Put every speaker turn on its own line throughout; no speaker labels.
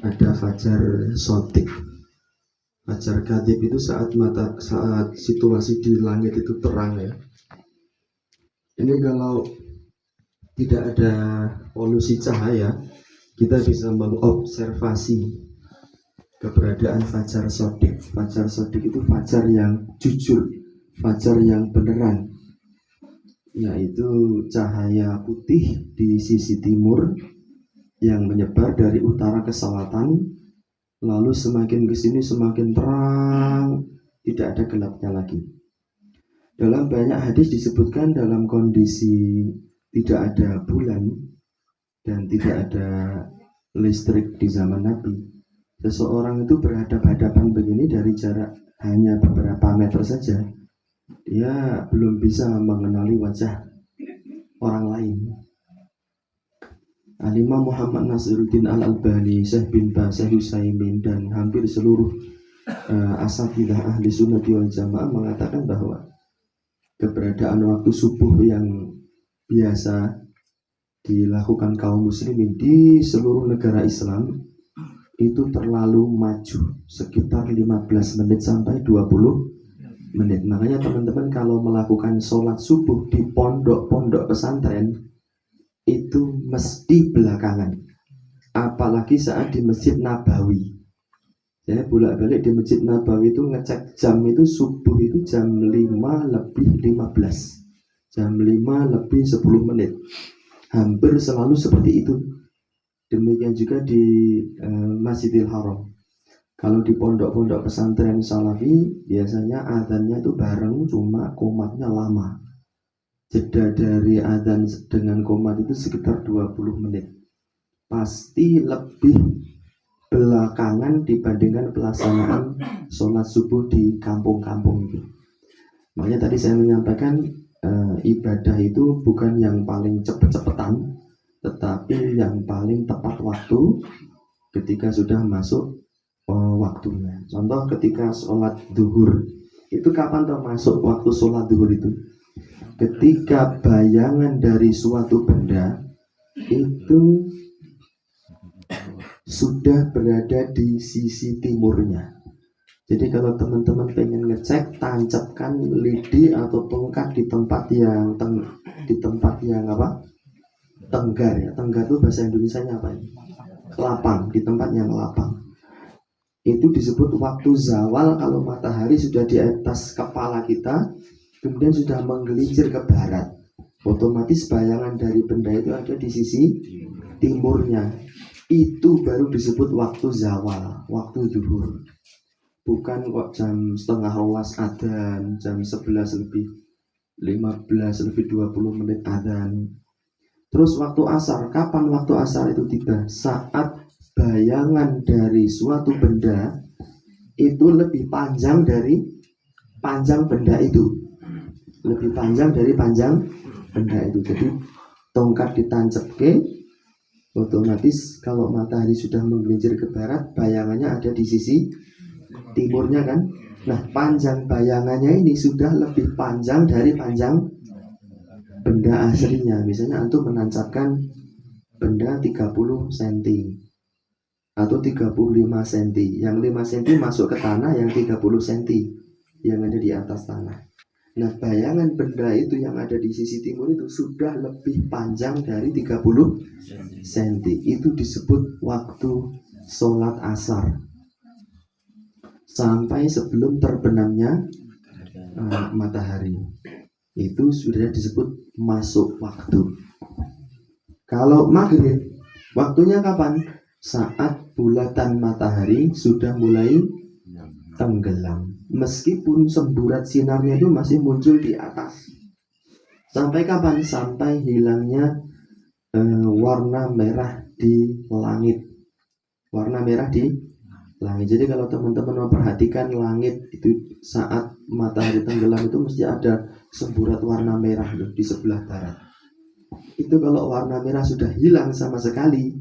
ada fajar sotik. Fajar kadhib itu saat situasi di langit itu terang ya. Ini kalau tidak ada polusi cahaya, kita bisa mengobservasi keberadaan fajar sodik. Fajar sodik itu fajar yang jujur, fajar yang beneran, yaitu cahaya putih di sisi timur yang menyebar dari utara ke selatan, lalu semakin kesini semakin terang, tidak ada gelapnya lagi. Dalam banyak hadis disebutkan dalam kondisi tidak ada bulan dan tidak ada listrik di zaman Nabi, seseorang itu berhadapan-hadapan begini dari jarak hanya beberapa meter saja, dia belum bisa mengenali wajah orang lain. Al-Imam Muhammad Nasiruddin Al-Albani, Syekh bin Baz, Syekh Utsaimin, dan hampir seluruh asatidzah ahli sunnah wal jamaah mengatakan bahwa keberadaan waktu subuh yang biasa dilakukan kaum muslimin di seluruh negara Islam itu terlalu maju, sekitar 15 menit sampai 20 menit. Makanya teman-teman kalau melakukan sholat subuh di pondok-pondok pesantren itu mesti belakangan, apalagi saat di Masjid Nabawi. Saya bolak-balik di Masjid Nabawi itu ngecek jam itu subuh itu jam 5 lebih 15, jam 5 lebih 10 menit, hampir selalu seperti itu. Demikian juga di Masjidil Haram. Kalau di pondok-pondok pesantren salafi biasanya adzannya itu bareng, cuma qomatnya lama. Jeda dari adzan dengan qomat itu sekitar 20 menit. Pasti lebih belakangan dibandingkan pelaksanaan sholat subuh di kampung-kampung itu. Makanya tadi saya menyampaikan ibadah itu bukan yang paling cepet-cepetan, tetapi yang paling tepat waktu ketika sudah masuk waktunya. Contoh ketika sholat duhur, itu kapan termasuk waktu sholat duhur itu? Ketika bayangan dari suatu benda itu sudah berada di sisi timurnya. Jadi kalau teman-teman pengen ngecek, tancapkan lidi atau tongkat di tempat yang tenggar ya. Tenggar itu bahasa Indonesianya apa ini? Lapang, di tempat yang lapang. Itu disebut waktu zawal kalau matahari sudah di atas kepala kita, kemudian sudah menggelincir ke barat. Otomatis bayangan dari benda itu ada di sisi timurnya. Itu baru disebut waktu zawal, waktu zuhur. Bukan kok jam setengah 12 adzan, jam 11 lebih 15 lebih 20 menit adzan. Terus waktu asar, kapan waktu asar itu tiba? Saat bayangan dari suatu benda itu lebih panjang dari panjang benda itu. Lebih panjang dari panjang benda itu. Jadi tongkat ditancapke, otomatis kalau matahari sudah menggelincir ke barat, bayangannya ada di sisi timurnya kan. Nah, panjang bayangannya ini sudah lebih panjang dari panjang benda aslinya. Misalnya antum menancapkan benda 30 cm atau 35 cm. Yang 5 cm masuk ke tanah, yang 30 cm yang ada di atas tanah. Nah, bayangan benda itu yang ada di sisi timur itu sudah lebih panjang dari 30 cm. Itu disebut waktu sholat asar, sampai sebelum terbenamnya matahari. Itu sudah disebut masuk waktu. Kalau maghrib, waktunya kapan? Saat bulatan matahari sudah mulai tenggelam, meskipun semburat sinarnya itu masih muncul di atas. Sampai kapan? Sampai hilangnya warna merah di langit. Warna merah di langit. Jadi kalau teman-teman memperhatikan langit itu saat matahari tenggelam itu mesti ada semburat warna merah di sebelah barat. Itu kalau warna merah sudah hilang sama sekali,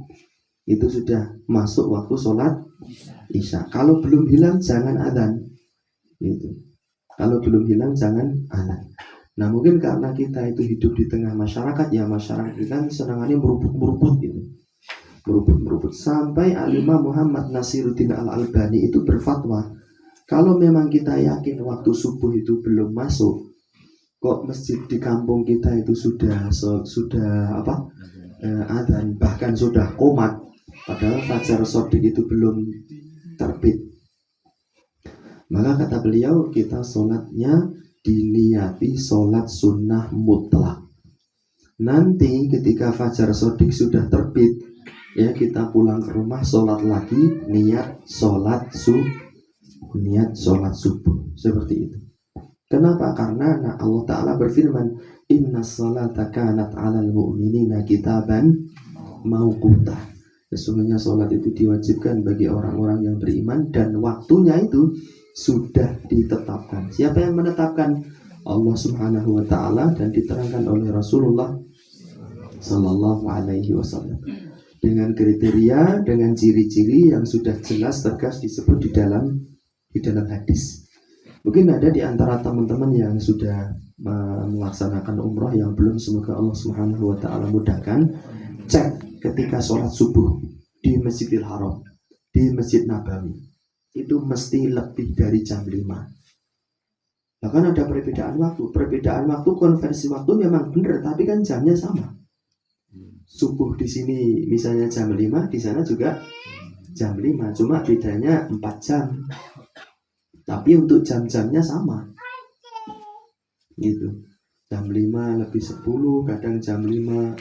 itu sudah masuk waktu sholat isya. Kalau belum hilang jangan adzan. Itu. Kalau belum hilang jangan adzan. Nah, mungkin karena kita itu hidup di tengah masyarakat, ya masyarakat kita senangannya meruput gitu. meruput sampai Al-Imam Muhammad Nasiruddin Al-Albani itu berfatwa, kalau memang kita yakin waktu subuh itu belum masuk, kok masjid di kampung kita itu sudah adzan, bahkan sudah qomat, padahal fajar shodiq itu belum terbit, maka kata beliau kita sholatnya diniati sholat sunnah mutlak. Nanti ketika fajar shodiq sudah terbit, ya kita pulang ke rumah sholat lagi, niat sholat subuh seperti itu. Kenapa? Karena Allah Ta'ala berfirman, Inna sholata kanat 'alal mu'minina kitaban mauqutah. Sesungguhnya sholat itu diwajibkan bagi orang-orang yang beriman dan waktunya itu sudah ditetapkan. Siapa yang menetapkan? Allah Subhanahu wa Ta'ala, dan diterangkan oleh Rasulullah Sallallahu Alaihi Wasallam dengan kriteria, dengan ciri-ciri yang sudah jelas tegas disebut di dalam hadis. Mungkin ada di antara teman-teman yang sudah melaksanakan umroh yang belum, semoga Allah Subhanahu wa Ta'ala mudahkan. Cek ketika sholat subuh di Masjidil Haram, di Masjid Nabawi, itu mesti lebih dari jam 5. Bahkan ada perbedaan waktu, konversi waktu memang benar, tapi kan jamnya sama. Subuh di sini misalnya jam 5, di sana juga jam 5, cuma bedanya 4 jam. Tapi untuk jam-jamnya sama. Gitu. Jam 5 lebih 10, kadang jam 5.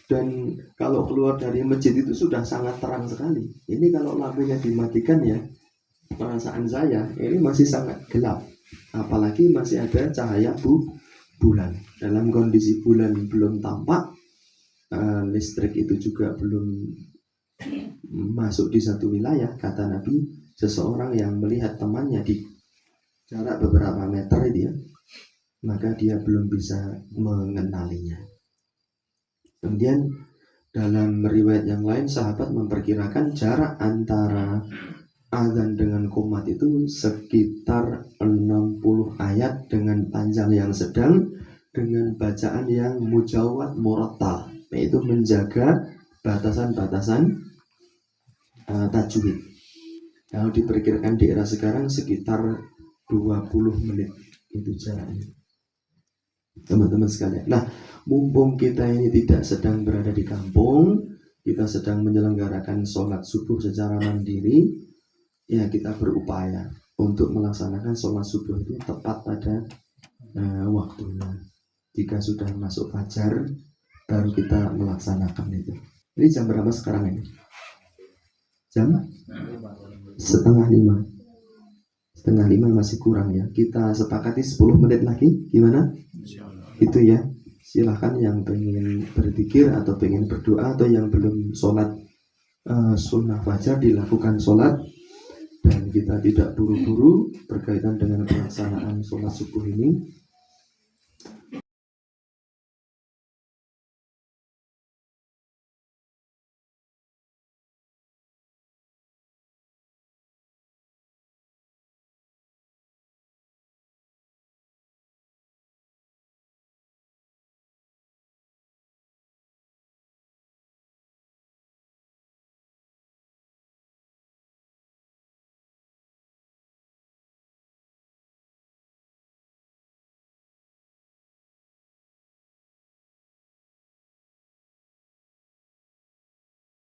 Dan kalau keluar dari masjid itu sudah sangat terang sekali. Ini kalau lampunya dimatikan ya, perasaan saya ini masih sangat gelap. Apalagi masih ada cahaya bulan. Dalam kondisi bulan belum tampak, listrik itu juga belum masuk di satu wilayah. Kata Nabi, seseorang yang melihat temannya di jarak beberapa meter itu ya, maka dia belum bisa mengenalinya. Kemudian dalam riwayat yang lain, sahabat memperkirakan jarak antara azan dengan qomat itu sekitar 60 ayat dengan panjang yang sedang, dengan bacaan yang mujawad murattal, yaitu menjaga batasan-batasan tajwid. Kalau diperkirakan di era sekarang sekitar 20 menit itu jaraknya, teman-teman sekalian. Nah, mumpung kita ini tidak sedang berada di kampung, kita sedang menyelenggarakan sholat subuh secara mandiri, ya kita berupaya untuk melaksanakan sholat subuh itu tepat pada waktunya. Jika sudah masuk fajar, baru kita melaksanakan itu. Ini jam berapa sekarang ini? Jam setengah 5. Setengah 5 masih kurang ya. Kita sepakati 10 menit lagi. Gimana? Itu ya. Silahkan yang pengen berzikir atau pengen berdoa, atau yang belum sholat sunnah fajar, dilakukan sholat. Dan kita tidak buru-buru berkaitan dengan pelaksanaan sholat subuh ini.